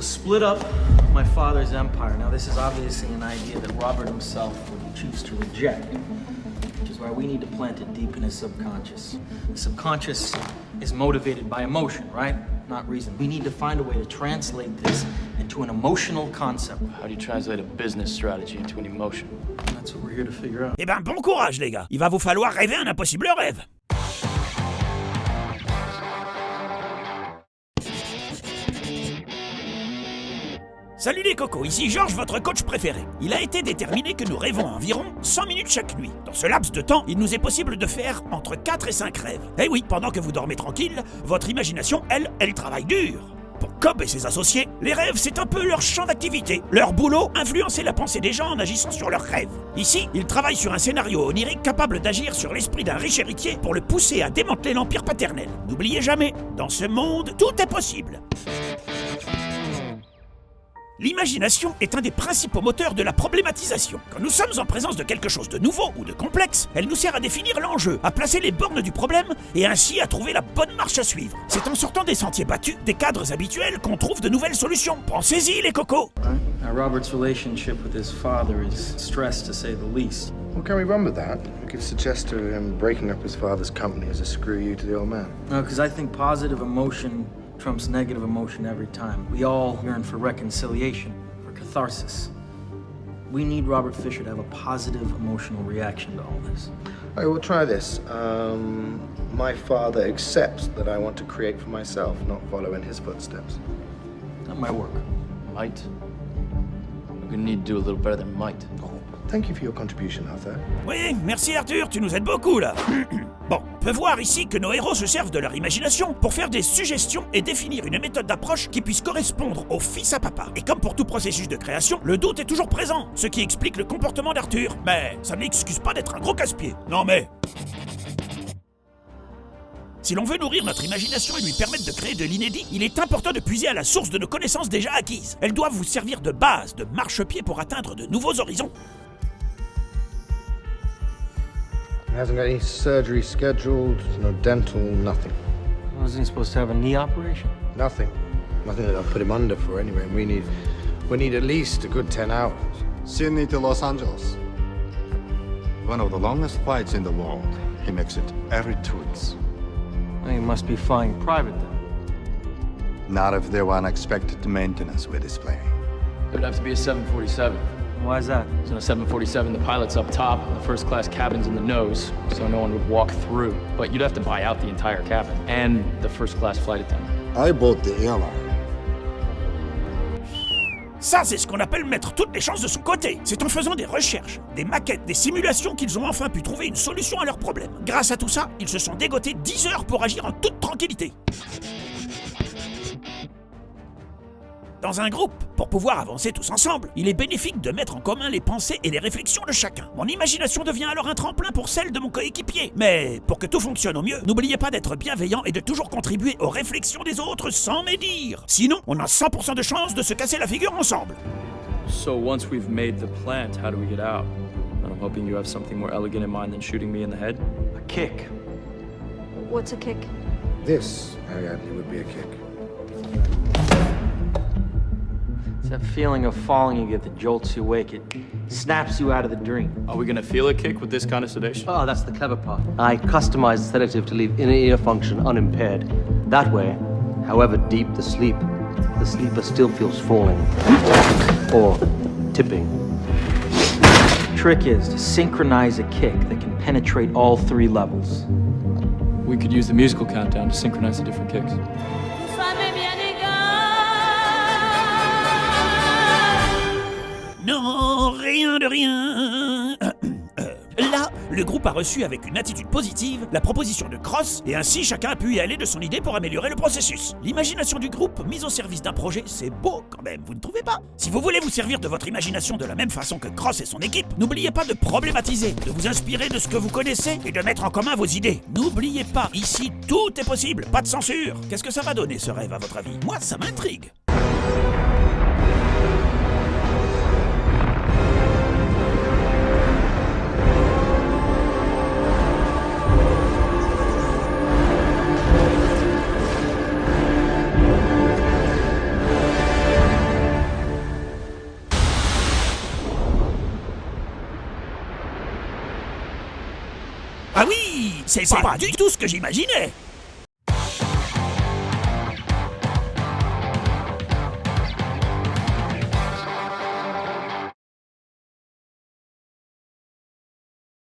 Split up my father's empire. Now, this is obviously an idea that Robert himself would choose to reject, which is why we need to plant it deep in his subconscious. The subconscious is motivated by emotion, right? Not reason. We need to find a way to translate this into an emotional concept. How do you translate a business strategy into an emotion? And that's what we're here to figure out. Eh ben, bon courage, les gars. Il va vous falloir rêver un impossible rêve. Salut les cocos, ici Georges, votre coach préféré. Il a été déterminé que nous rêvons environ 100 minutes chaque nuit. Dans ce laps de temps, il nous est possible de faire entre 4 et 5 rêves. Eh oui, pendant que vous dormez tranquille, votre imagination, elle travaille dur. Pour Cobb et ses associés, les rêves, c'est un peu leur champ d'activité. Leur boulot, influencer la pensée des gens en agissant sur leurs rêves. Ici, ils travaillent sur un scénario onirique capable d'agir sur l'esprit d'un riche héritier pour le pousser à démanteler l'empire paternel. N'oubliez jamais, dans ce monde, tout est possible. L'imagination est un des principaux moteurs de la problématisation. Quand nous sommes en présence de quelque chose de nouveau ou de complexe, elle nous sert à définir l'enjeu, à placer les bornes du problème et ainsi à trouver la bonne marche à suivre. C'est en sortant des sentiers battus, des cadres habituels, qu'on trouve de nouvelles solutions. Pensez-y, les cocos! Now, Robert's relationship with his father is stressed, to say the least. Well, can we run with that? We could suggest to him breaking up his father's company as a screw you to the old man. No, because I think positive emotion trumps negative emotion every time. We all yearn for reconciliation, for catharsis. We need Robert Fisher to have a positive emotional reaction to all this. Okay, we'll try this. My father accepts that I want to create for myself, not follow in his footsteps. That might work. Might? We're gonna need to do a little better than might. Thank you for your contribution, Arthur. Oui, merci Arthur, tu nous aides beaucoup là. Bon, on peut voir ici que nos héros se servent de leur imagination pour faire des suggestions et définir une méthode d'approche qui puisse correspondre au fils à papa. Et comme pour tout processus de création, le doute est toujours présent, ce qui explique le comportement d'Arthur. Mais ça ne l'excuse pas d'être un gros casse-pied. Non mais... Si l'on veut nourrir notre imagination et lui permettre de créer de l'inédit, il est important de puiser à la source de nos connaissances déjà acquises. Elles doivent vous servir de base, de marchepied pour atteindre de nouveaux horizons. He hasn't got any surgery scheduled, no dental, nothing. Wasn't he supposed to have a knee operation? Nothing. Nothing that I'll put him under for anyway. We need at least a good 10 hours. Sydney to Los Angeles. One of the longest flights in the world. He makes it every 2 weeks. Well, he must be flying private then. Not if there were unexpected maintenance with his plane. It would have to be a 747. Why is that? So in a 747, the pilot's up top, the first class cabin's in the nose, so no one would walk through. But you'd have to buy out the entire cabin, and the first class flight attendant. I bought the airline. Ça, c'est ce qu'on appelle mettre toutes les chances de son côté. C'est en faisant des recherches, des maquettes, des simulations qu'ils ont enfin pu trouver une solution à leurs problèmes. Grâce à tout ça, ils se sont dégotés 10 heures pour agir en toute tranquillité. Dans un groupe, pour pouvoir avancer tous ensemble, il est bénéfique de mettre en commun les pensées et les réflexions de chacun. Mon imagination devient alors un tremplin pour celle de mon coéquipier. Mais pour que tout fonctionne au mieux, n'oubliez pas d'être bienveillant et de toujours contribuer aux réflexions des autres sans médire. Sinon, on a 100% de chance de se casser la figure ensemble. So once we've made the plant, how do we get out? And I'm hoping you have something more elegant in mind than shooting me in the head. A kick. What's a kick? This, Ariadne, would be a kick. It's that feeling of falling you get that jolts you awake. It snaps you out of the dream. Are we gonna feel a kick with this kind of sedation? Oh, that's the clever part. I customized the sedative to leave inner ear function unimpaired. That way, however deep the sleeper still feels falling. Or tipping. Trick is to synchronize a kick that can penetrate all 3 levels. We could use the musical countdown to synchronize the different kicks. Non, rien de rien. Là, le groupe a reçu avec une attitude positive la proposition de Cross et ainsi chacun a pu y aller de son idée pour améliorer le processus. L'imagination du groupe mise au service d'un projet, c'est beau quand même, vous ne trouvez pas? Si vous voulez vous servir de votre imagination de la même façon que Cross et son équipe, n'oubliez pas de problématiser, de vous inspirer de ce que vous connaissez et de mettre en commun vos idées. N'oubliez pas, ici tout est possible, pas de censure. Qu'est-ce que ça va donner ce rêve à votre avis? Moi, ça m'intrigue. Ah oui, c'est pas du tout ce que j'imaginais.